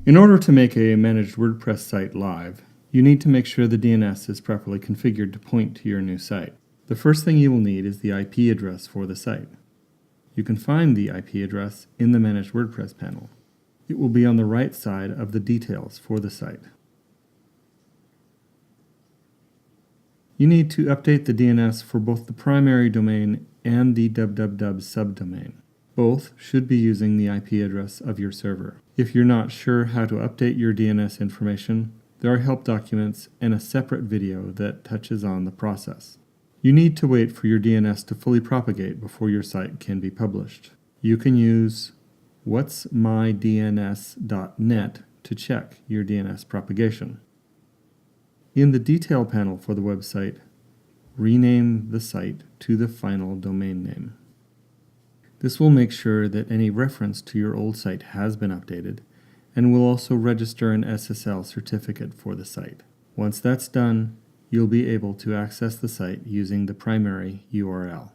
In order to make a managed WordPress site live, you need to make sure the DNS is properly configured to point to your new site. The first thing you will need is the IP address for the site. You can find the IP address in the Managed WordPress panel. It will be on the right side of the details for the site. You need to update the DNS for both the primary domain and the www subdomain. Both should be using the IP address of your server. If you're not sure how to update your DNS information, there are help documents and a separate video that touches on the process. You need to wait for your DNS to fully propagate before your site can be published. You can use whatsmydns.net to check your DNS propagation. In the detail panel for the website, rename the site to the final domain name. This will make sure that any reference to your old site has been updated and will also register an SSL certificate for the site. Once that's done, you'll be able to access the site using the primary URL.